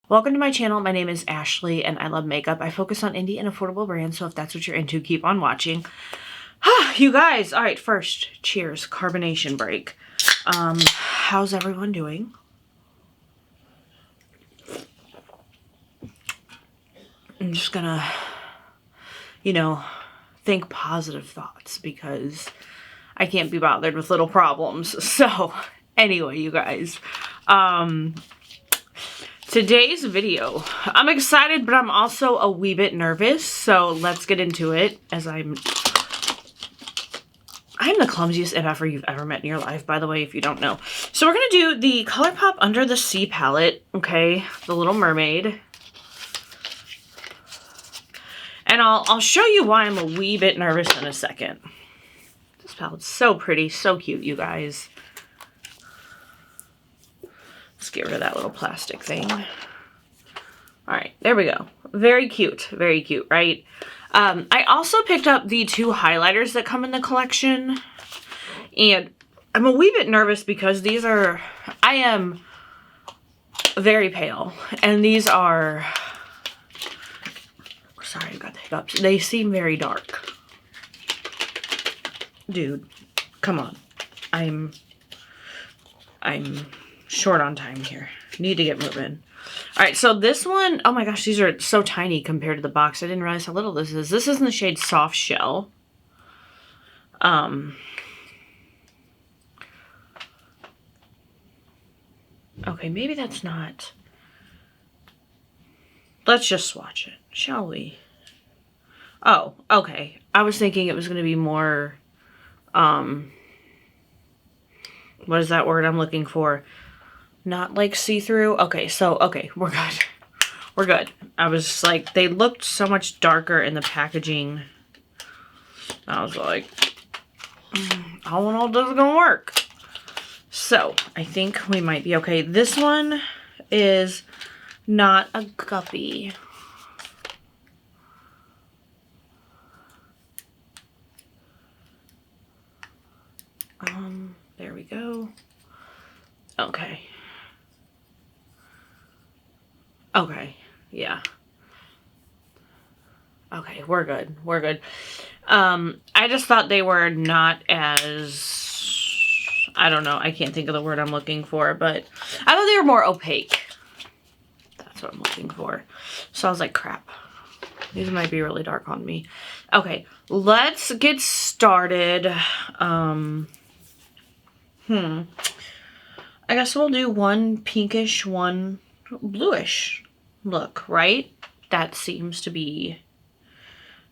Welcome to my channel. My name is Ashley and I love makeup. I focus on indie and affordable brands, so if that's what you're into, keep on watching. You guys, all right, first, cheers, carbonation break. How's everyone doing? I'm just gonna, think positive thoughts because I can't be bothered with little problems. So, anyway, you guys, today's video, I'm excited, but I'm also a wee bit nervous, so let's get into it. As I'm the clumsiest MFer you've ever met in your life, by the way, if you don't know. So we're gonna do the ColourPop Under the Sea palette, okay? The Little Mermaid. And I'll show you why I'm a wee bit nervous in a second. This palette's so pretty, so cute, you guys. Let's get rid of that little plastic thing. All right, there we go. Very cute, right? I also picked up the two highlighters that come in the collection, and I'm a wee bit nervous because I am very pale, and these are, sorry, I got the hiccups. They seem very dark. Dude, come on. I'm short on time here. Need to get moving. All right, so this one, oh my gosh, these are so tiny compared to the box. I didn't realize how little this is. This is in the shade Soft Shell. Okay, maybe that's not. Let's just swatch it, shall we? Oh, okay. I was thinking it was going to be more, what is that word I'm looking for? Not like see-through. Okay, so, okay, we're good. We're good. I was like, they looked so much darker in the packaging. I was like, I don't know if this is gonna work. So, I think we might be okay. This one is not a guppy. There we go. Okay. Okay, yeah. Okay, we're good. We're good. I just thought they were not as, I don't know, I can't think of the word I'm looking for, but I thought they were more opaque. That's what I'm looking for. So I was like, crap. These might be really dark on me. Okay, let's get started. I guess we'll do one pinkish, one bluish look, right? That seems to be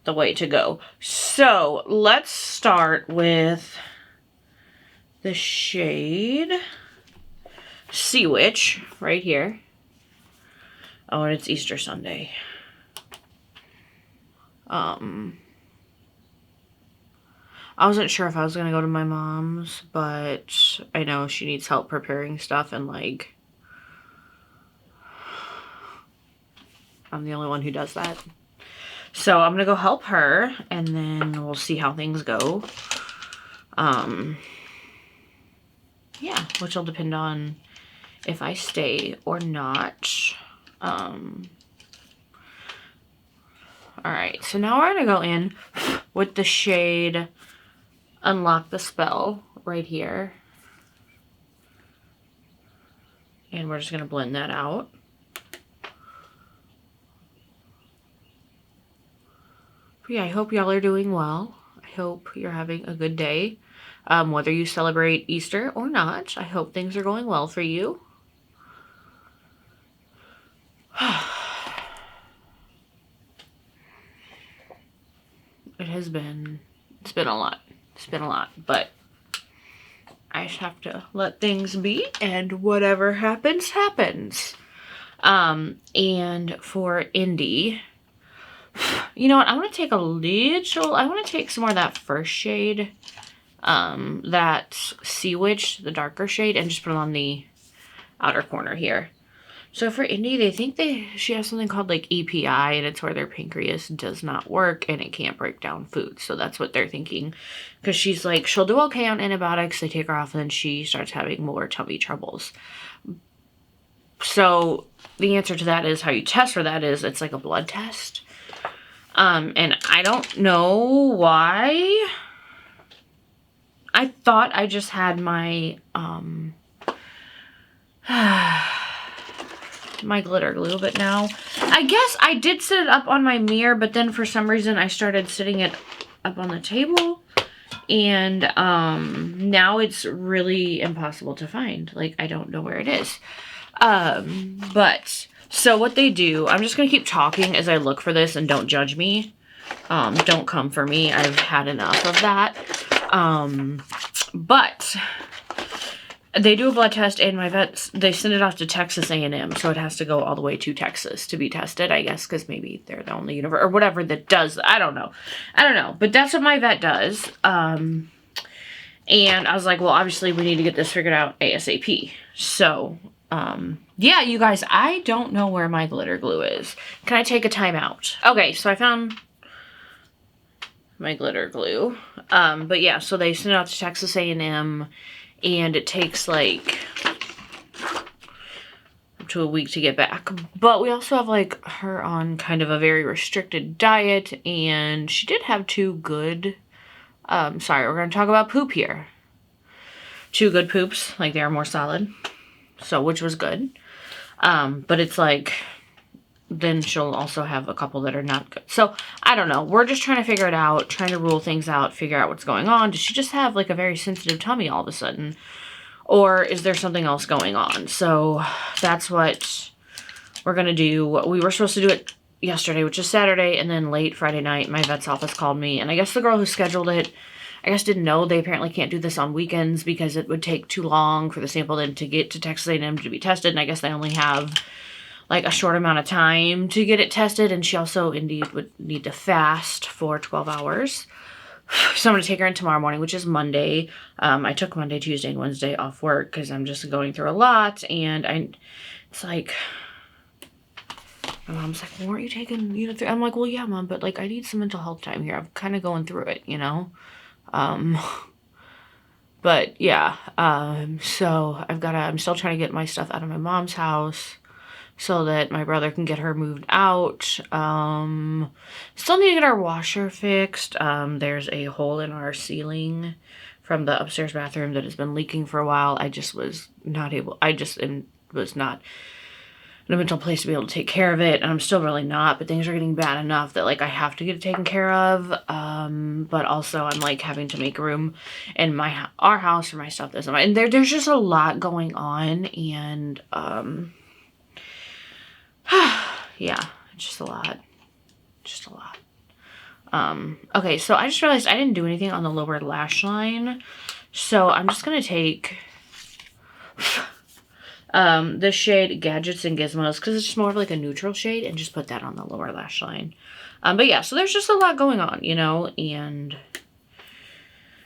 the way to go. So let's start with the shade Sea Witch right here. Oh, and it's Easter Sunday. I wasn't sure if I was gonna go to my mom's, but I know she needs help preparing stuff, and like, I'm the only one who does that. So I'm gonna go help her, and then we'll see how things go. Yeah, which will depend on if I stay or not. All right, so now we're gonna go in with the shade Unlock the Spell right here. And we're just gonna blend that out. But yeah, I hope y'all are doing well. I hope you're having a good day. Whether you celebrate Easter or not, I hope things are going well for you. It's been a lot. It's been a lot, but I just have to let things be, and whatever happens, happens. And for Indie, you know what? I want to take I want to take some more of that first shade, that Sea Witch, the darker shade, and just put it on the outer corner here. So for Indie, they think she has something called like EPI, and it's where their pancreas does not work and it can't break down food. So that's what they're thinking. Because she's like, she'll do okay on antibiotics. They take her off and then she starts having more tummy troubles. So the answer to that is, how you test for that is, it's like a blood test. And I don't know why. I thought I just had my, my glitter glue, but now I guess I did set it up on my mirror, but then for some reason I started sitting it up on the table, and now it's really impossible to find. Like, I don't know where it is. But so what they do, I'm just gonna keep talking as I look for this, and don't judge me. Don't come for me. I've had enough of that. But they do a blood test, and my vets, they send it off to Texas A&M, so it has to go all the way to Texas to be tested, I guess, because maybe they're the only university, or whatever, that does, I don't know, but that's what my vet does. And I was like, well, obviously we need to get this figured out ASAP. So, yeah, you guys, I don't know where my glitter glue is. Can I take a time out? Okay, so I found my glitter glue. But yeah, so they send it out to Texas A&M, and it takes like up to a week to get back. But we also have like her on kind of a very restricted diet, and she did have 2 good, sorry, we're going to talk about poop here. 2 good poops, like they are more solid, so, which was good. But it's like, then she'll also have a couple that are not good. So, I don't know. We're just trying to figure it out, trying to rule things out, figure out what's going on. Does she just have like a very sensitive tummy all of a sudden? Or is there something else going on? So, that's what we're going to do. We were supposed to do it yesterday, which is Saturday, and then late Friday night, my vet's office called me, and I guess the girl who scheduled it, I guess didn't know they apparently can't do this on weekends because it would take too long for the sample then to get to Texas A&M to be tested, and I guess they only have like a short amount of time to get it tested, and she also indeed would need to fast for 12 hours. So I'm going to take her in tomorrow morning, which is Monday. I took Monday, Tuesday, and Wednesday off work because I'm just going through a lot, and it's like, my mom's like, well, weren't you taking, you know, I'm like, well, yeah, Mom, but like, I need some mental health time here. I'm kind of going through it, you know? But yeah, so I'm still trying to get my stuff out of my mom's house so that my brother can get her moved out. Still need to get our washer fixed. There's a hole in our ceiling from the upstairs bathroom that has been leaking for a while. I was not in a mental place to be able to take care of it, and I'm still really not, but things are getting bad enough that like I have to get it taken care of. But also I'm like having to make room in our house for my stuff that's not, and there's just a lot going on, and yeah, just a lot. Okay, so I just realized I didn't do anything on the lower lash line, so I'm just gonna take the shade Gadgets and Gizmos, because it's just more of like a neutral shade, and just put that on the lower lash line. But yeah, so there's just a lot going on, you know, and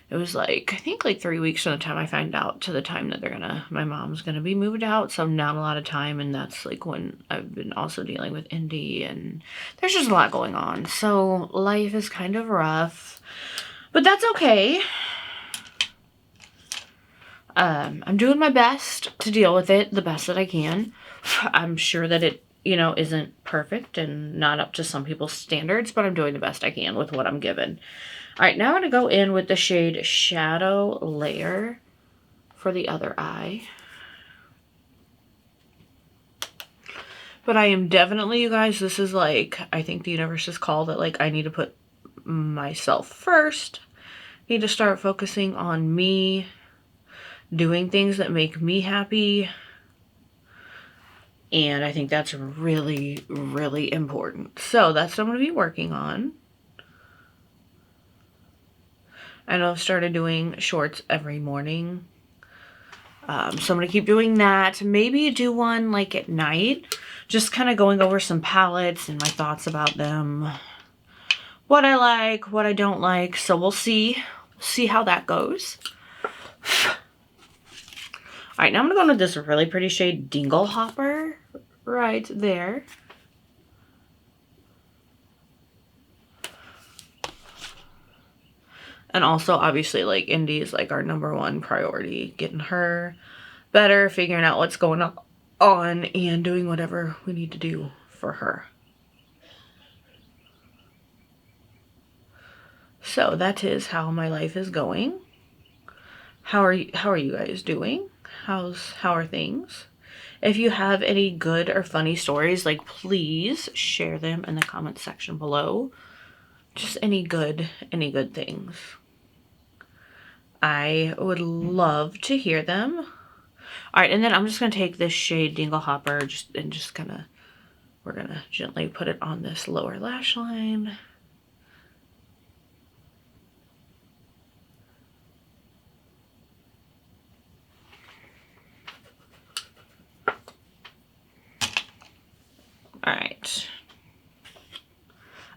it was like, I think like 3 weeks from the time I find out to the time that my mom's gonna be moved out, so not a lot of time, and that's like when I've been also dealing with Indy, and there's just a lot going on, so life is kind of rough, but that's okay. I'm doing my best to deal with it the best that I can. I'm sure that it, you know, isn't perfect and not up to some people's standards, but I'm doing the best I can with what I'm given. All right, now I'm going to go in with the shade Shadow Layer for the other eye. But I am definitely, you guys, this is like, I think the universe has called it, like I need to put myself first. Need to start focusing on me, doing things that make me happy, and I think that's really, really important. So that's what I'm going to be working on. I know I've started doing shorts every morning, so I'm going to keep doing that. Maybe do one like at night, just kind of going over some palettes and my thoughts about them, what I like, what I don't like, so we'll see how that goes. All right, now I'm going to go into this really pretty shade Dingle Hopper right there. And also, obviously, like, Indy is, like, our #1 priority. Getting her better, figuring out what's going on and doing whatever we need to do for her. So that is how my life is going. How are you guys doing? How are things? If you have any good or funny stories, like, please share them in the comment section below. Just any good things. I would love to hear them. All right, and then I'm just gonna take this shade Dingle Hopper we're gonna gently put it on this lower lash line. All right.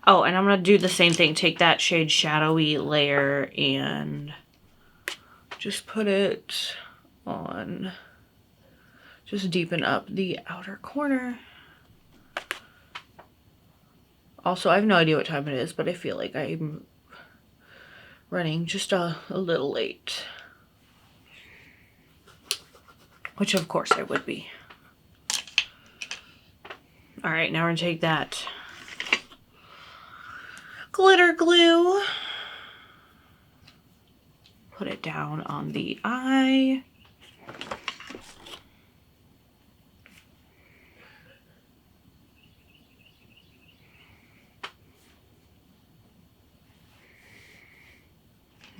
Oh, and I'm gonna do the same thing. Take that shade Shadowy layer and just put it on. Just deepen up the outer corner. Also, I have no idea what time it is, but I feel like I'm running just a little late. Which of course I would be. All right, now we're gonna take that glitter glue, put it down on the eye.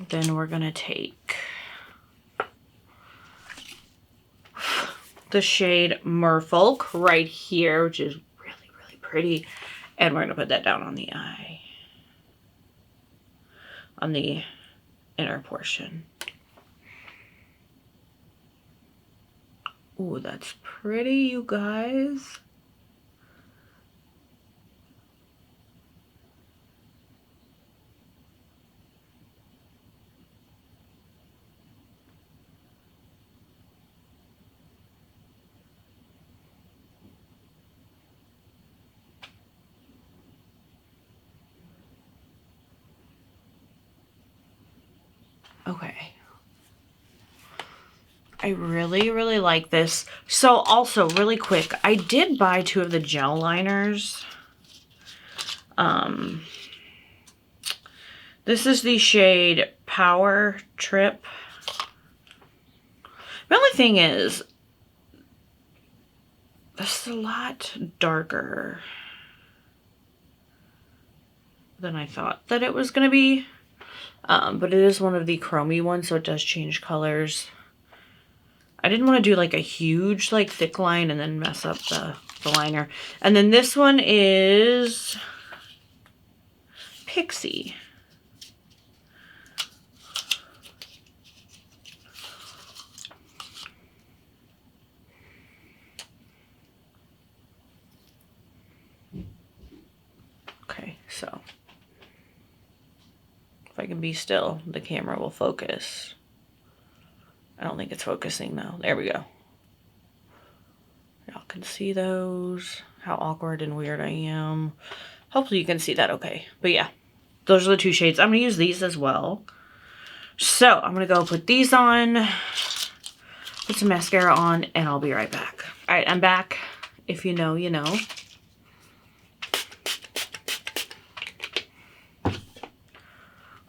Then we're gonna take the shade Merfolk right here, which is really pretty, and we're gonna put that down on the eye, on the inner portion. Ooh, that's pretty, you guys. Okay. I really like this. So also, really quick, I did buy 2 of the gel liners. This is the shade Power Trip. The only thing is, this is a lot darker than I thought that it was going to be. But it is one of the chromy ones, so it does change colors. I didn't want to do like a huge like thick line and then mess up the liner. And then this one is Pixie. Okay, so if I can be still, the camera will focus. I don't think it's focusing though. There we go. Y'all can see those. How awkward and weird I am. Hopefully you can see that okay. But yeah, those are the 2 shades. I'm going to use these as well. So I'm going to go put these on, put some mascara on, and I'll be right back. All right, I'm back. If you know, you know.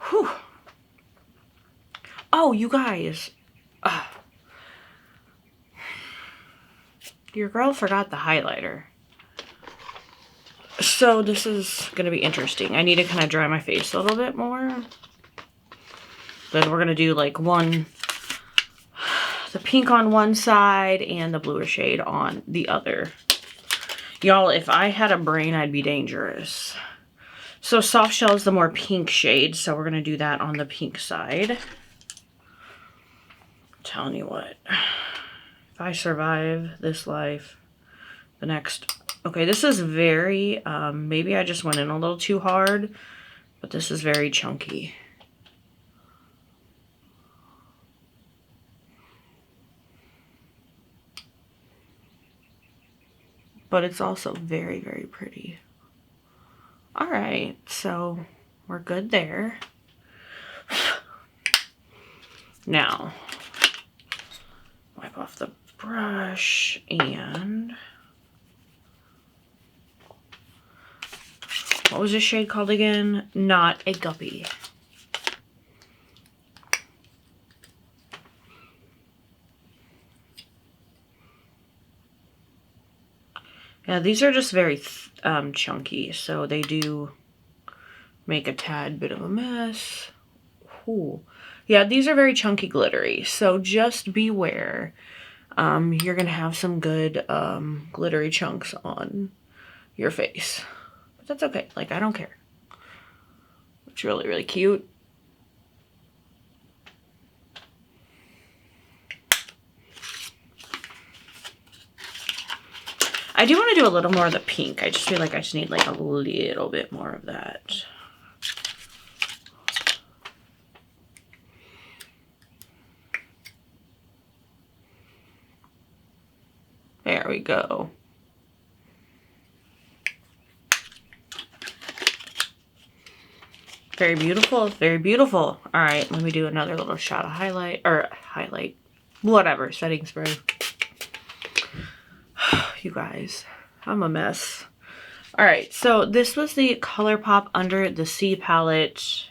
Whew. Oh, you guys. Your girl forgot the highlighter. So this is going to be interesting. I need to kind of dry my face a little bit more. Then we're going to do like the pink on one side and the bluer shade on the other. Y'all, if I had a brain, I'd be dangerous. So Soft Shell is the more pink shade, so we're going to do that on the pink side. I'm telling you what. If I survive this life, the next... Okay, this is very, maybe I just went in a little too hard, but this is very chunky. But it's also very pretty. All right, so we're good there. Now, wipe off the brush and what was this shade called again? Not a Guppy. Yeah, these are just very chunky, so they do make a tad bit of a mess. Ooh. Yeah, these are very chunky glittery, so just beware. You're gonna have some good glittery chunks on your face. But that's okay, like I don't care. It's really, really cute. I do want to do a little more of the pink. I just feel like I just need like a little bit more of that. There we go. Very beautiful, very beautiful. All right, let me do another little shot of highlight, whatever, setting spray. You guys, I'm a mess. All right, so this was the ColourPop Under the Sea palette.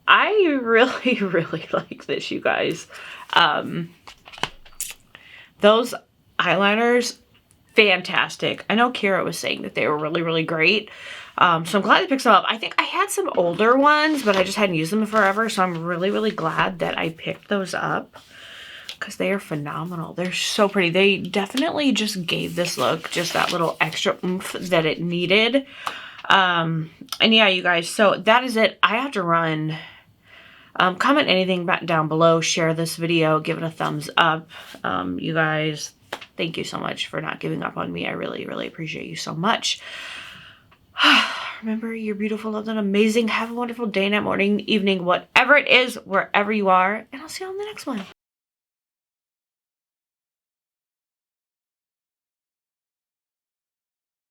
I really, really like this, you guys. Those eyeliners, fantastic. I know Kira was saying that they were really, really great. So I'm glad I picked some up. I think I had some older ones, but I just hadn't used them in forever. So I'm really, really glad that I picked those up because they are phenomenal. They're so pretty. They definitely just gave this look just that little extra oomph that it needed. And yeah, you guys, so that is it. I have to run. Comment anything back down below, share this video, give it a thumbs up. You guys, thank you so much for not giving up on me. I really, really appreciate you so much. Remember, you're beautiful, loved, and amazing. Have a wonderful day, night, morning, evening, whatever it is, wherever you are. And I'll see you on the next one.